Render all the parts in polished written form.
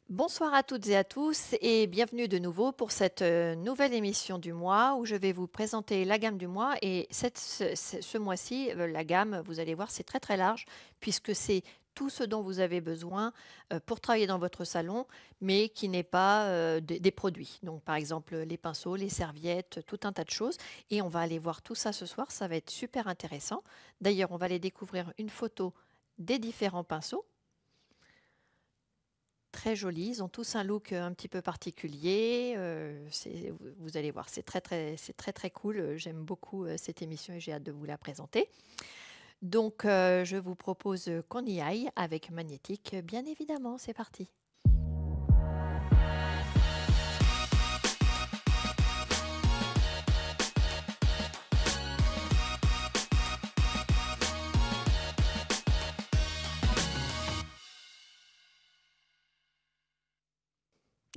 Bonsoir à toutes et à tous et bienvenue de nouveau pour cette nouvelle émission du mois où je vais vous présenter la gamme du mois et ce mois-ci, la gamme, vous allez voir, c'est très très large puisque c'est tout ce dont vous avez besoin pour travailler dans votre salon, mais qui n'est pas des produits. Donc par exemple les pinceaux, les serviettes, tout un tas de choses. Et on va aller voir tout ça ce soir, ça va être super intéressant. D'ailleurs, on va aller découvrir une photo des différents pinceaux. Très jolis, ils ont tous un look un petit peu particulier. Vous allez voir, c'est très très cool. J'aime beaucoup cette émission et j'ai hâte de vous la présenter. Donc, je vous propose qu'on y aille avec Magnétique, bien évidemment. C'est parti.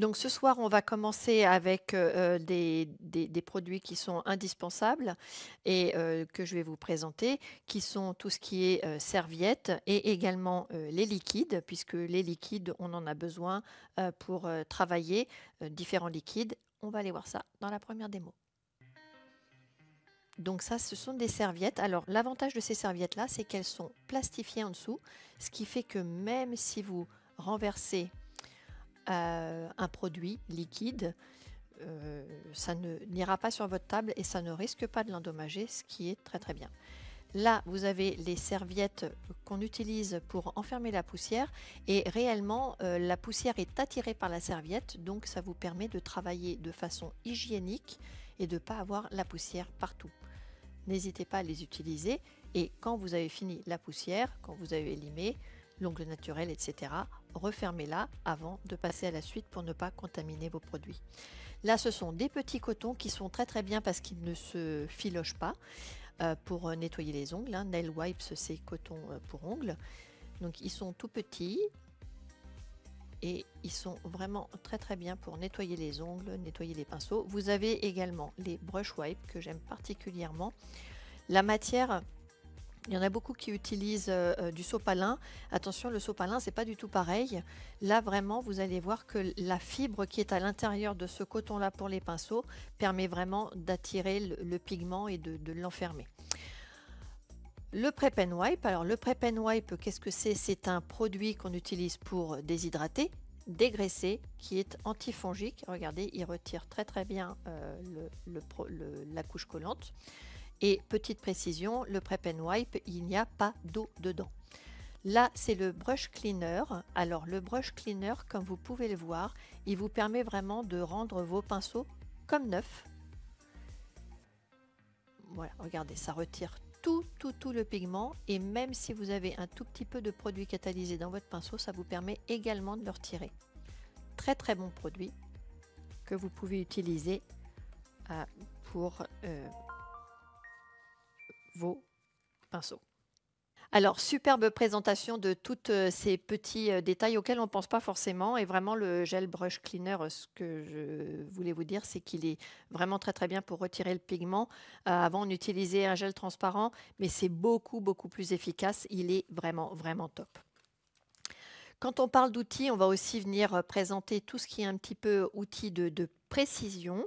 Donc ce soir, on va commencer avec des produits qui sont indispensables et que je vais vous présenter, qui sont tout ce qui est serviettes et également les liquides, puisque les liquides, on en a besoin pour travailler différents liquides. On va aller voir ça dans la première démo. Donc ça, ce sont des serviettes. Alors l'avantage de ces serviettes-là, c'est qu'elles sont plastifiées en dessous, ce qui fait que même si vous renversez un produit liquide, ça n'ira pas sur votre table et ça ne risque pas de l'endommager, ce qui est très très bien. Là, vous avez les serviettes qu'on utilise pour enfermer la poussière et réellement, la poussière est attirée par la serviette, donc ça vous permet de travailler de façon hygiénique et de ne pas avoir la poussière partout. N'hésitez pas à les utiliser et quand vous avez fini la poussière, quand vous avez limé, l'ongle naturel, etc., refermez-la avant de passer à la suite pour ne pas contaminer vos produits. Là, ce sont des petits cotons qui sont très très bien parce qu'ils ne se filochent pas pour nettoyer les ongles. Nail Wipes, c'est coton pour ongles. Donc, ils sont tout petits et ils sont vraiment très très bien pour nettoyer les ongles, nettoyer les pinceaux. Vous avez également les brush wipes que j'aime particulièrement. La matière, il y en a beaucoup qui utilisent du sopalin. Attention, le sopalin, c'est pas du tout pareil. Là, vraiment, vous allez voir que la fibre qui est à l'intérieur de ce coton-là pour les pinceaux permet vraiment d'attirer le pigment et de l'enfermer. Le Prep and Wipe. Alors, le Prep and Wipe, qu'est-ce que c'est? C'est un produit qu'on utilise pour déshydrater, dégraisser, qui est antifongique. Regardez, il retire très très bien la couche collante. Et petite précision, le Prep and Wipe, il n'y a pas d'eau dedans. Là, c'est le brush cleaner. Alors, le brush cleaner, comme vous pouvez le voir, il vous permet vraiment de rendre vos pinceaux comme neufs. Voilà, regardez, ça retire tout le pigment. Et même si vous avez un tout petit peu de produit catalysé dans votre pinceau, ça vous permet également de le retirer. Très très bon produit que vous pouvez utiliser pour vos pinceaux. Alors, superbe présentation de tous ces petits détails auxquels on ne pense pas forcément. Et vraiment, le gel brush cleaner, ce que je voulais vous dire, c'est qu'il est vraiment très très bien pour retirer le pigment. Avant, on utilisait un gel transparent, mais c'est beaucoup plus efficace. Il est vraiment vraiment top. Quand on parle d'outils, on va aussi venir présenter tout ce qui est un petit peu outils de précision.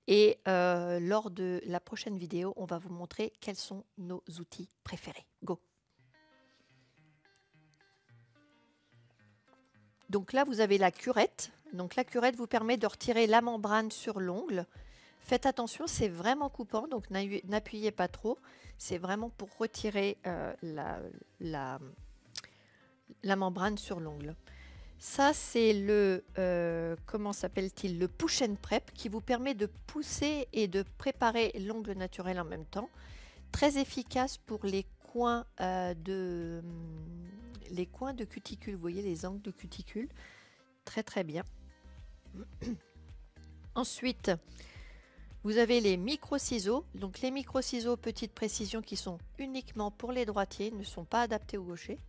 Et lors de la prochaine vidéo, on va vous montrer quels sont nos outils préférés. Go! Donc là, vous avez la curette. Donc la curette vous permet de retirer la membrane sur l'ongle. Faites attention, c'est vraiment coupant, donc n'appuyez pas trop. C'est vraiment pour retirer la membrane sur l'ongle. Ça, c'est le, comment s'appelle-t-il, le push and prep qui vous permet de pousser et de préparer l'ongle naturel en même temps. Très efficace pour les coins de cuticule. Vous voyez les angles de cuticule, très très bien. Ensuite, vous avez les micro-ciseaux. Donc les micro-ciseaux, petite précision, qui sont uniquement pour les droitiers, ne sont pas adaptés aux gauchers.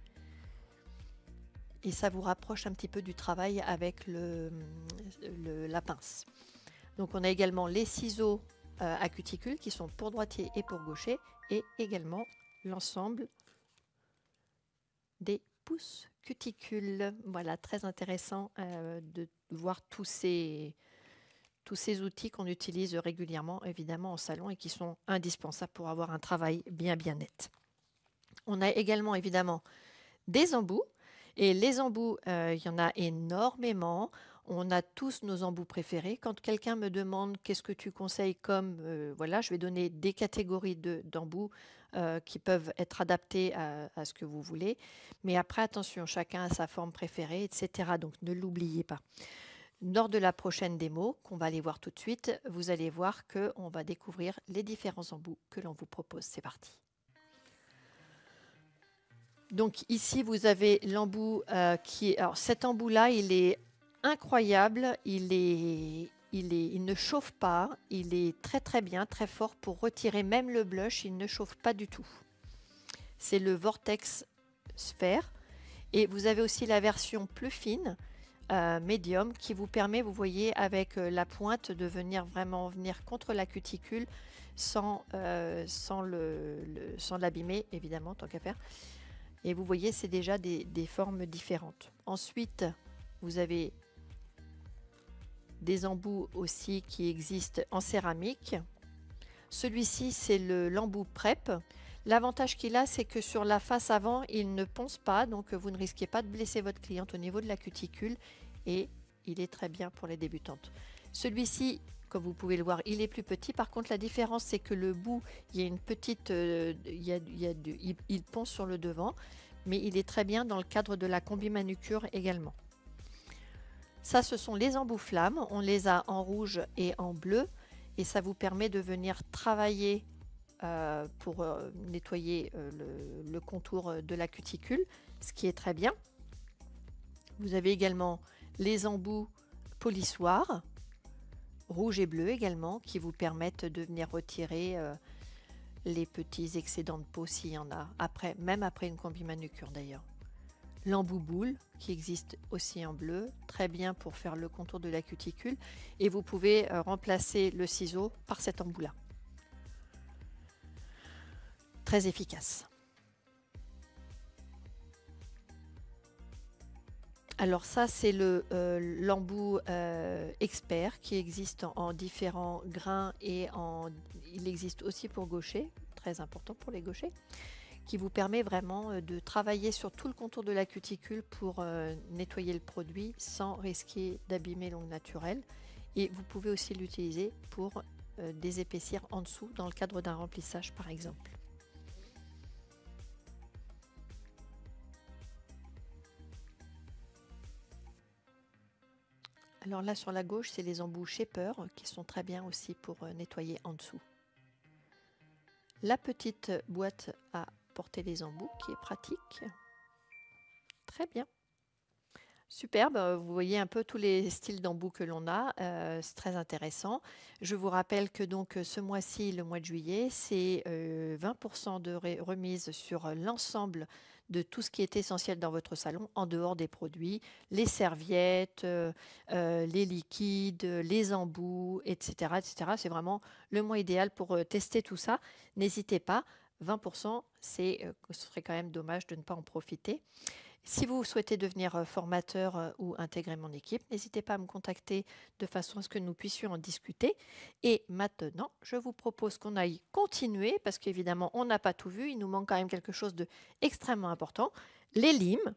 Et ça vous rapproche un petit peu du travail avec la pince. Donc on a également les ciseaux à cuticule qui sont pour droitier et pour gaucher, et également l'ensemble des pouce cuticule. Voilà, très intéressant de voir tous ces outils qu'on utilise régulièrement, évidemment, en salon et qui sont indispensables pour avoir un travail bien net. On a également, évidemment, des embouts. Et les embouts, il y en a énormément. On a tous nos embouts préférés. Quand quelqu'un me demande qu'est-ce que tu conseilles comme, voilà, je vais donner des catégories d'embouts qui peuvent être adaptés à ce que vous voulez. Mais après, attention, chacun a sa forme préférée, etc. Donc, ne l'oubliez pas. Lors de la prochaine démo, qu'on va aller voir tout de suite, vous allez voir qu'on va découvrir les différents embouts que l'on vous propose. C'est parti. Donc ici, vous avez l'embout qui est... Alors cet embout-là, il est incroyable. Il ne chauffe pas. Il est très bien, très fort pour retirer même le blush. Il ne chauffe pas du tout. C'est le Vortex Sphère. Et vous avez aussi la version plus fine, médium, qui vous permet, vous voyez, avec la pointe, de venir contre la cuticule sans l'abîmer, évidemment, tant qu'à faire. Et vous voyez, c'est déjà des formes différentes. Ensuite, vous avez des embouts aussi qui existent en céramique. Celui-ci, c'est l'embout PrEP. L'avantage qu'il a, c'est que sur la face avant, il ne ponce pas, donc vous ne risquez pas de blesser votre cliente au niveau de la cuticule et il est très bien pour les débutantes. Celui-ci, comme vous pouvez le voir, il est plus petit. Par contre, la différence, c'est que le bout, il y a une petite, il ponce sur le devant, mais il est très bien dans le cadre de la combi manucure également. Ça, ce sont les embouts flammes. On les a en rouge et en bleu et ça vous permet de venir travailler pour nettoyer le contour de la cuticule, ce qui est très bien. Vous avez également les embouts polissoirs, rouge et bleu également, qui vous permettent de venir retirer les petits excédents de peau s'il y en a, même après une combi manucure d'ailleurs. L'embout boule qui existe aussi en bleu, très bien pour faire le contour de la cuticule, et vous pouvez remplacer le ciseau par cet embout là. Très efficace. Alors ça, c'est l'embout expert qui existe en différents grains et il existe aussi pour gaucher, très important pour les gauchers, qui vous permet vraiment de travailler sur tout le contour de la cuticule pour nettoyer le produit sans risquer d'abîmer l'ongle naturel. Et vous pouvez aussi l'utiliser pour désépaissir en dessous dans le cadre d'un remplissage par exemple. Alors là, sur la gauche, c'est les embouts Shaper qui sont très bien aussi pour nettoyer en dessous. La petite boîte à porter les embouts qui est pratique. Très bien. Superbe, vous voyez un peu tous les styles d'embouts que l'on a, c'est très intéressant. Je vous rappelle que donc ce mois-ci, le mois de juillet, c'est 20% de remise sur l'ensemble de tout ce qui est essentiel dans votre salon, en dehors des produits, les serviettes, les liquides, les embouts, etc. etc. C'est vraiment le mois idéal pour tester tout ça. N'hésitez pas, 20%, ce serait quand même dommage de ne pas en profiter. Si vous souhaitez devenir formateur ou intégrer mon équipe, n'hésitez pas à me contacter de façon à ce que nous puissions en discuter. Et maintenant, je vous propose qu'on aille continuer parce qu'évidemment, on n'a pas tout vu. Il nous manque quand même quelque chose d'extrêmement important, les limes.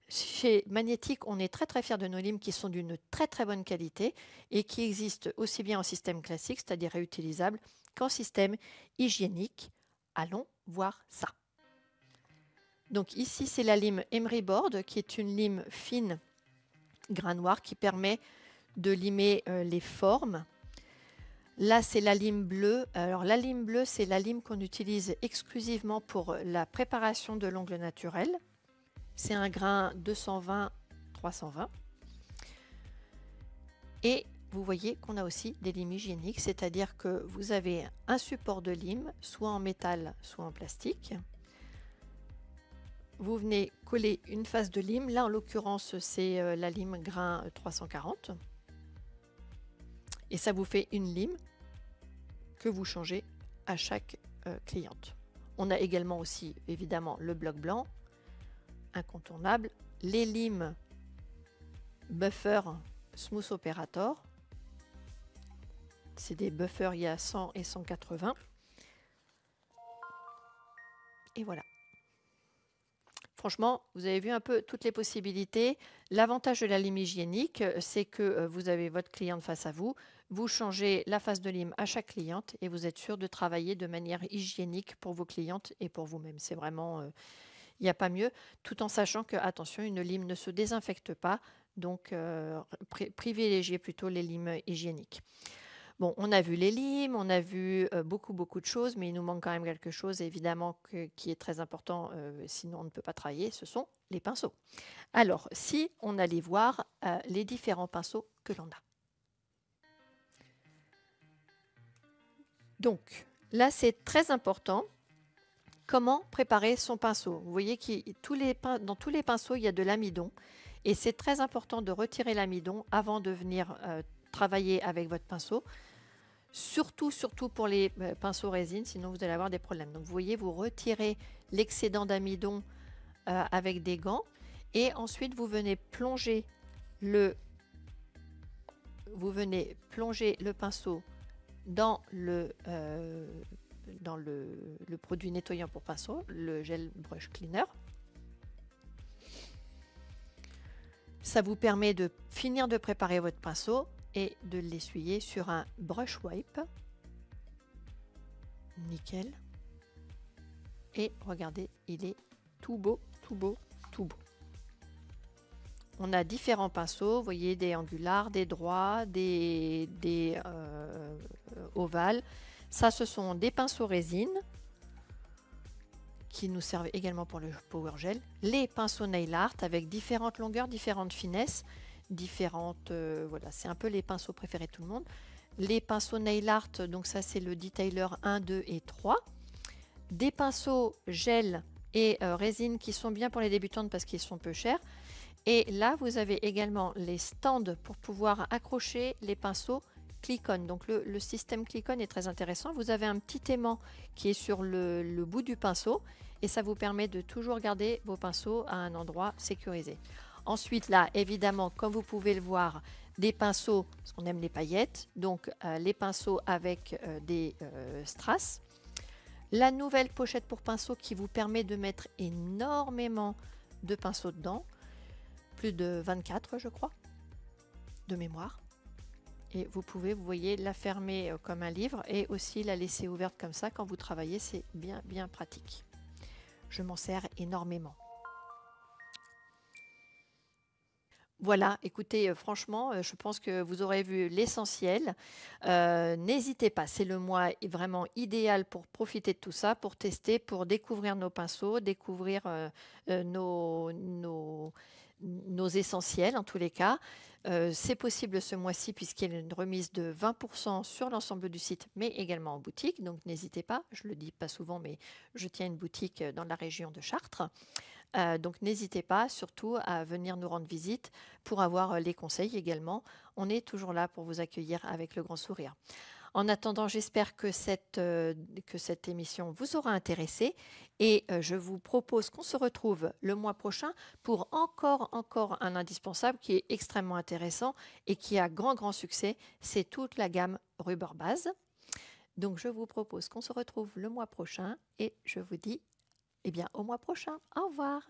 Chez Magnétique, on est très fiers de nos limes qui sont d'une très bonne qualité et qui existent aussi bien en système classique, c'est-à-dire réutilisable, qu'en système hygiénique. Allons voir ça. Donc ici, c'est la lime Emery Board, qui est une lime fine, grain noir, qui permet de limer les formes. Là, c'est la lime bleue. Alors la lime bleue, c'est la lime qu'on utilise exclusivement pour la préparation de l'ongle naturel. C'est un grain 220-320. Et vous voyez qu'on a aussi des limes hygiéniques, c'est-à-dire que vous avez un support de lime, soit en métal, soit en plastique. Vous venez coller une face de lime. Là, en l'occurrence, c'est la lime grain 340. Et ça vous fait une lime que vous changez à chaque cliente. On a également aussi, évidemment, le bloc blanc, incontournable, les limes Buffer Smooth Operator. C'est des buffers, il y a 100 et 180. Et voilà. Franchement, vous avez vu un peu toutes les possibilités. L'avantage de la lime hygiénique, c'est que vous avez votre cliente face à vous. Vous changez la face de lime à chaque cliente et vous êtes sûr de travailler de manière hygiénique pour vos clientes et pour vous-même. C'est vraiment, il n'y a pas mieux, tout en sachant que, attention, une lime ne se désinfecte pas. Donc, privilégiez plutôt les limes hygiéniques. Bon, on a vu les limes, on a vu beaucoup de choses, mais il nous manque quand même quelque chose, évidemment, qui est très important, sinon on ne peut pas travailler, ce sont les pinceaux. Alors, si on allait voir les différents pinceaux que l'on a. Donc, là, c'est très important. Comment préparer son pinceau? Vous voyez que dans tous les pinceaux, il y a de l'amidon. Et c'est très important de retirer l'amidon avant de venir travailler avec votre pinceau. Surtout pour les pinceaux résine, sinon vous allez avoir des problèmes. Donc vous voyez, vous retirez l'excédent d'amidon avec des gants et ensuite vous venez plonger le pinceau dans le produit nettoyant pour pinceau, le gel brush cleaner. Ça vous permet de finir de préparer votre pinceau et de l'essuyer sur un brush wipe. Nickel. Et regardez, il est tout beau. On a différents pinceaux, vous voyez, des angulars, des droits, des ovales. Ça, ce sont des pinceaux résine qui nous servent également pour le power gel. Les pinceaux nail art avec différentes longueurs, différentes finesses, voilà, c'est un peu les pinceaux préférés de tout le monde. Les pinceaux nail art, donc ça c'est le detailer 1, 2 et 3. Des pinceaux gel et résine qui sont bien pour les débutantes parce qu'ils sont peu chers. Et là, vous avez également les stands pour pouvoir accrocher les pinceaux Click-on. Donc le système Click-on est très intéressant. Vous avez un petit aimant qui est sur le bout du pinceau et ça vous permet de toujours garder vos pinceaux à un endroit sécurisé. Ensuite, là, évidemment, comme vous pouvez le voir, des pinceaux, parce qu'on aime les paillettes, donc les pinceaux avec des strass. La nouvelle pochette pour pinceaux qui vous permet de mettre énormément de pinceaux dedans. Plus de 24, je crois, de mémoire. Et vous pouvez, vous voyez, la fermer comme un livre et aussi la laisser ouverte comme ça quand vous travaillez. C'est bien pratique. Je m'en sers énormément. Voilà, écoutez, franchement, je pense que vous aurez vu l'essentiel. N'hésitez pas, c'est le mois vraiment idéal pour profiter de tout ça, pour tester, pour découvrir nos pinceaux, découvrir nos essentiels en tous les cas. C'est possible ce mois-ci puisqu'il y a une remise de 20% sur l'ensemble du site, mais également en boutique. Donc n'hésitez pas, je ne le dis pas souvent, mais je tiens une boutique dans la région de Chartres. Donc n'hésitez pas surtout à venir nous rendre visite pour avoir les conseils également. On est toujours là pour vous accueillir avec le grand sourire. En attendant, j'espère que cette émission vous aura intéressé et je vous propose qu'on se retrouve le mois prochain pour encore un indispensable qui est extrêmement intéressant et qui a grand succès. C'est toute la gamme Rubber Base. Donc je vous propose qu'on se retrouve le mois prochain et je vous dis au mois prochain. Au revoir.